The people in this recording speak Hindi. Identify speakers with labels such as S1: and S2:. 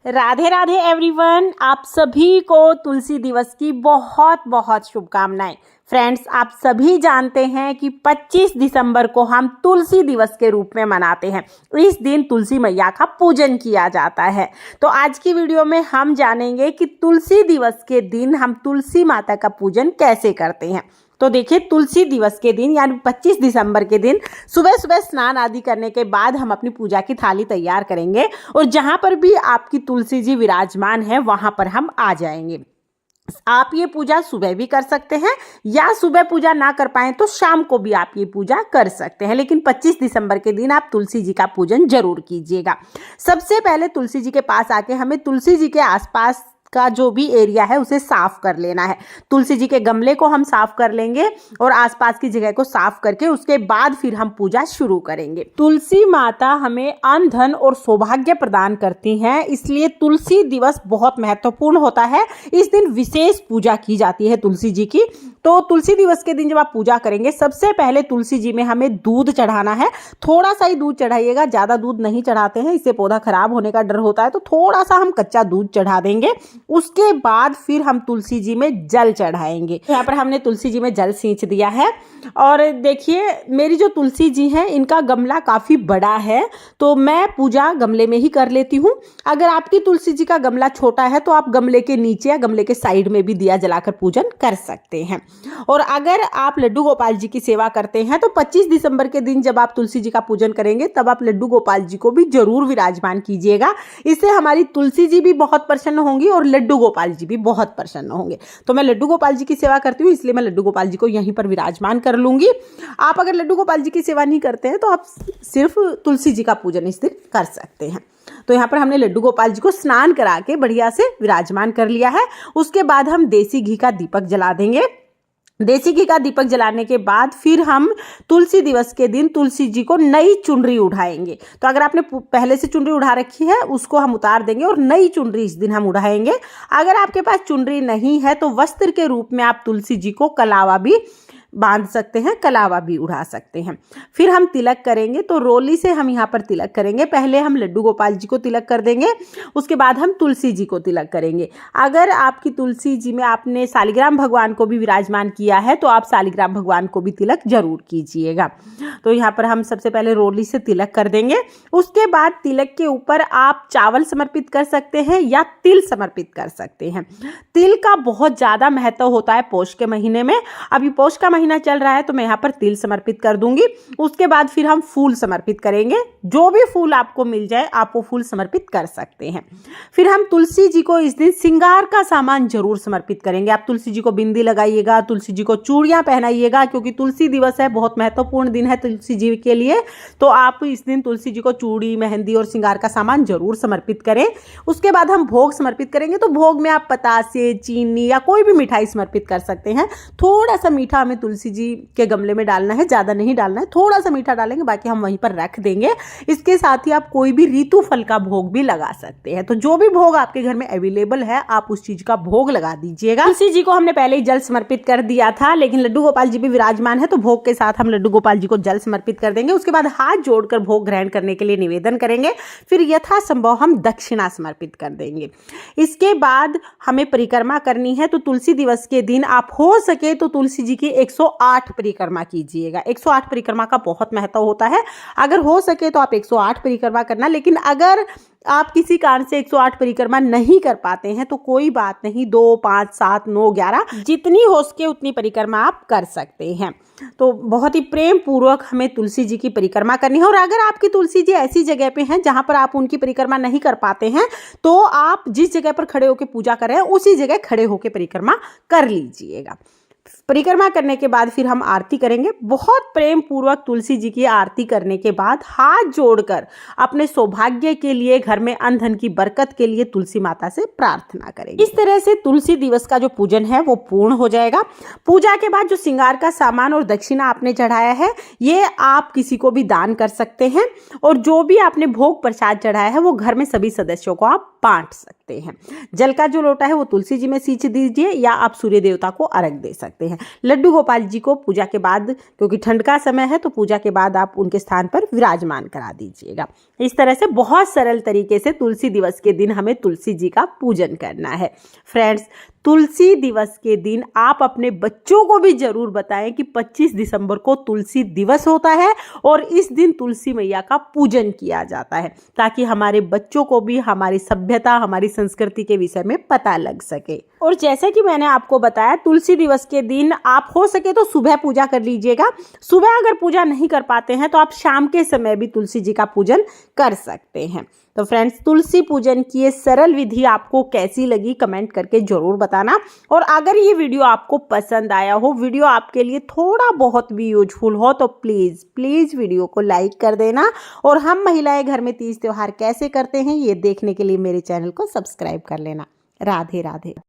S1: राधे राधे एवरीवन, आप सभी को तुलसी दिवस की बहुत बहुत शुभकामनाएं। फ्रेंड्स, आप सभी जानते हैं कि 25 दिसंबर को हम तुलसी दिवस के रूप में मनाते हैं। इस दिन तुलसी मैया का पूजन किया जाता है। तो आज की वीडियो में हम जानेंगे कि तुलसी दिवस के दिन हम तुलसी माता का पूजन कैसे करते हैं। तो देखिए, तुलसी दिवस के दिन यानी 25 दिसंबर के दिन सुबह सुबह स्नान आदि करने के बाद हम अपनी पूजा की थाली तैयार करेंगे और जहाँ पर भी आपकी तुलसी जी विराजमान है वहाँ पर हम आ जाएंगे। आप ये पूजा सुबह भी कर सकते हैं या सुबह पूजा ना कर पाएं तो शाम को भी आप ये पूजा कर सकते हैं, लेकिन 25 दिसंबर के दिन आप तुलसी जी का पूजन जरूर कीजिएगा। सबसे पहले तुलसी जी के पास आके हमें तुलसी जी के आसपास का जो भी एरिया है उसे साफ कर लेना है। तुलसी जी के गमले को हम साफ कर लेंगे और आसपास की जगह को साफ करके उसके बाद फिर हम पूजा शुरू करेंगे। तुलसी माता हमें अन्न धन और सौभाग्य प्रदान करती हैं, इसलिए तुलसी दिवस बहुत महत्वपूर्ण होता है। इस दिन विशेष पूजा की जाती है तुलसी जी की। तो तुलसी दिवस के दिन जब आप पूजा करेंगे, सबसे पहले तुलसी जी में हमें दूध चढ़ाना है। थोड़ा सा ही दूध चढ़ाइएगा, ज़्यादा दूध नहीं चढ़ाते हैं, इससे पौधा खराब होने का डर होता है। तो थोड़ा सा हम कच्चा दूध चढ़ा देंगे। उसके बाद फिर हम तुलसी जी में जल चढ़ाएंगे। यहाँ पर हमने तुलसी जी में जल सींच दिया है। और देखिए, मेरी जो तुलसी जी हैं इनका गमला काफ़ी बड़ा है, तो मैं पूजा गमले में ही कर लेती हूँ। अगर आपकी तुलसी जी का गमला छोटा है तो आप गमले के नीचे या गमले के साइड में भी दिया जलाकर पूजन कर सकते हैं। और अगर आप लड्डू गोपाल जी की सेवा करते हैं तो 25 दिसंबर के दिन जब आप तुलसी जी का पूजन करेंगे तब आप लड्डू गोपाल जी को भी जरूर विराजमान कीजिएगा। इससे हमारी तुलसी जी भी बहुत प्रसन्न होंगी और लड्डू गोपाल जी भी बहुत प्रसन्न होंगे। तो मैं लड्डू गोपाल जी की सेवा करती हूँ, इसलिए मैं लड्डू गोपाल जी को यहीं पर विराजमान कर लूंगी। आप अगर लड्डू गोपाल जी की सेवा नहीं करते हैं तो आप सिर्फ तुलसी जी का पूजन इस दिन कर सकते हैं। तो यहाँ पर हमने लड्डू गोपाल जी को स्नान करा के बढ़िया से विराजमान कर लिया है। उसके बाद हम देसी घी का दीपक जला देंगे। देसी घी का दीपक जलाने के बाद फिर हम तुलसी दिवस के दिन तुलसी जी को नई चुनरी उठाएंगे। तो अगर आपने पहले से चुनरी उठा रखी है उसको हम उतार देंगे और नई चुनरी इस दिन हम उठाएंगे। अगर आपके पास चुनरी नहीं है तो वस्त्र के रूप में आप तुलसी जी को कलावा भी बांध सकते हैं, कलावा भी उड़ा सकते हैं। फिर हम तिलक करेंगे, तो रोली से हम यहाँ पर तिलक करेंगे। पहले हम लड्डू गोपाल जी को तिलक कर देंगे, उसके बाद हम तुलसी जी को तिलक करेंगे। अगर आपकी तुलसी जी में आपने शालिग्राम भगवान को भी विराजमान किया है तो आप शालिग्राम भगवान को भी तिलक जरूर कीजिएगा। तो यहाँ पर हम सबसे पहले रोली से तिलक कर देंगे। उसके बाद तिलक के ऊपर आप चावल समर्पित कर सकते हैं या तिल समर्पित कर सकते हैं। तिल का बहुत ज़्यादा महत्व होता है पौष के महीने में। अभी पौष का महीना चल रहा है तो मैं यहाँ पर तिल समर्पित कर दूंगी। उसके बाद फिर हम फूल समर्पित करेंगे। जो भी फूल आपको मिल जाए आप वो फूल समर्पित कर सकते हैं। फिर हम तुलसी जी को इस दिन श्रृंगार का सामान जरूर समर्पित करेंगे। आप तुलसी जी को बिंदी लगाइएगा, तुलसी जी को चूड़ियां पहनाइएगा, क्योंकि तुलसी दिवस है, बहुत महत्वपूर्ण दिन है तुलसी जी के लिए। तो आप इस दिन तुलसी जी को चूड़ी, मेहंदी और श्रृंगार का सामान जरूर समर्पित करें। उसके बाद हम भोग समर्पित करेंगे। तो भोग में आप पतासे, चीनी या कोई भी मिठाई समर्पित कर सकते हैं। थोड़ा सा मीठा हमें तुलसी जी के गमले में डालना है, ज़्यादा नहीं डालना है, थोड़ा सा मीठा डालेंगे, बाकी हम वहीं पर रख देंगे। इसके साथ ही आप कोई भी ऋतु फल का भोग भी लगा सकते हैं। तो जो भी भोग आपके घर में अवेलेबल है आप उस चीज का भोग लगा दीजिएगा। तुलसी जी को हमने पहले ही जल समर्पित कर दिया था, लेकिन लड्डू गोपाल जी भी विराजमान है तो भोग के साथ हम लड्डू गोपाल जी को जल समर्पित कर देंगे। उसके बाद हाथ जोड़कर भोग ग्रहण करने के लिए निवेदन करेंगे। फिर यथासंभव हम दक्षिणा समर्पित कर देंगे। इसके बाद हमें परिक्रमा करनी है। तो तुलसी दिवस के दिन आप हो सके तो तुलसी जी की 108 परिक्रमा कीजिएगा। 108 परिक्रमा का बहुत महत्व होता है। अगर हो सके तो आप 108 परिक्रमा करना, लेकिन अगर आप किसी कारण से 108 परिक्रमा नहीं कर पाते हैं तो कोई बात नहीं, 2, 5, 7, 9, 11 जितनी हो सके उतनी परिक्रमा आप कर सकते हैं। तो बहुत ही प्रेम पूर्वक हमें तुलसी जी की परिक्रमा करनी है। और अगर आपकी तुलसी जी ऐसी जगह पे हैं जहां पर आप उनकी परिक्रमा नहीं कर पाते हैं तो आप जिस जगह पर खड़े होकर पूजा कर रहे हैं उसी जगह खड़े होकर परिक्रमा कर लीजिएगा। परिक्रमा करने के बाद फिर हम आरती करेंगे। बहुत प्रेम पूर्वक तुलसी जी की आरती करने के बाद हाथ जोड़कर अपने सौभाग्य के लिए, घर में अन्न धन की बरकत के लिए तुलसी माता से प्रार्थना करेंगे। इस तरह से तुलसी दिवस का जो पूजन है वो पूर्ण हो जाएगा। पूजा के बाद जो श्रृंगार का सामान और दक्षिणा आपने चढ़ाया है ये आप किसी को भी दान कर सकते हैं। और जो भी आपने भोग प्रसाद चढ़ाया है वो घर में सभी सदस्यों को आप बांट सकते हैं। सकते हैं। जल का जो लोटा है वो तुलसी जी में सींच दीजिए या आप सूर्य देवता को अर्घ दे सकते हैं। लड्डू गोपाल जी को पूजा के बाद, क्योंकि ठंड का समय है तो पूजा के बाद आप उनके स्थान पर विराजमान करा दीजिएगा। इस तरह से बहुत सरल तरीके से तुलसी दिवस के दिन हमें तुलसी जी का पूजन करना है। फ्रेंड्स, तुलसी दिवस के दिन आप अपने बच्चों को भी जरूर बताएं कि 25 दिसंबर को तुलसी दिवस होता है और इस दिन तुलसी मैया का पूजन किया जाता है, ताकि हमारे बच्चों को भी हमारी सभ्यता, हमारी संस्कृति के विषय में पता लग सके। और जैसे कि मैंने आपको बताया, तुलसी दिवस के दिन आप हो सके तो सुबह पूजा कर लीजिएगा। सुबह अगर पूजा नहीं कर पाते हैं तो आप शाम के समय भी तुलसी जी का पूजन कर सकते हैं। तो फ्रेंड्स, तुलसी पूजन की ये सरल विधि आपको कैसी लगी कमेंट करके जरूर बताना। और अगर ये वीडियो आपको पसंद आया हो, वीडियो आपके लिए थोड़ा बहुत भी यूजफुल हो, तो प्लीज़ वीडियो को लाइक कर देना। और हम महिलाएं घर में तीज त्योहार कैसे करते हैं ये देखने के लिए मेरे चैनल को सब्सक्राइब कर लेना। राधे राधे।